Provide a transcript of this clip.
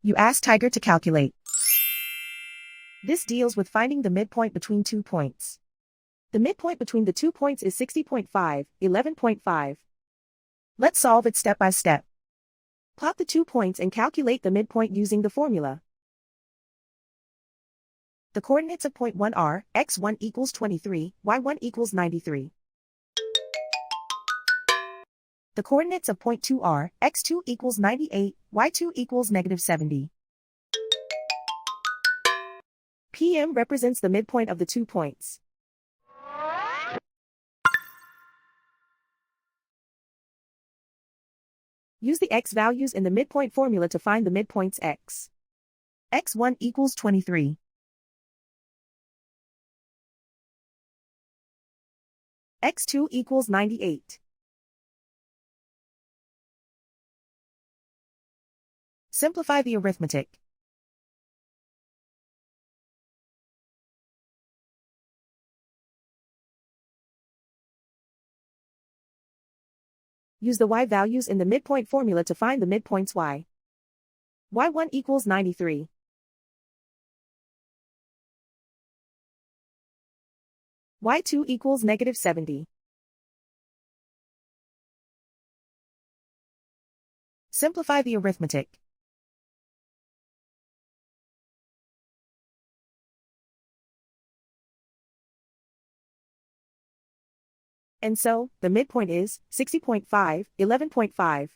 You ask Tiger to calculate. This deals with finding the midpoint between 2 points. The midpoint between the 2 points is 60.5, 11.5. Let's solve it step by step. Plot the 2 points and calculate the midpoint using the formula. The coordinates of point 1 are x1 equals 23, y1 equals 93. The coordinates of point 2 are x2 equals 98, y2 equals -70. PM represents the midpoint of the 2 points. Use the x values in the midpoint formula to find the midpoints x. x1 equals 23. x2 equals 98. Simplify the arithmetic. Use the y values in the midpoint formula to find the midpoints y. y1 equals 93. y2 equals -70. Simplify the arithmetic. And so, the midpoint is 60.5, 11.5.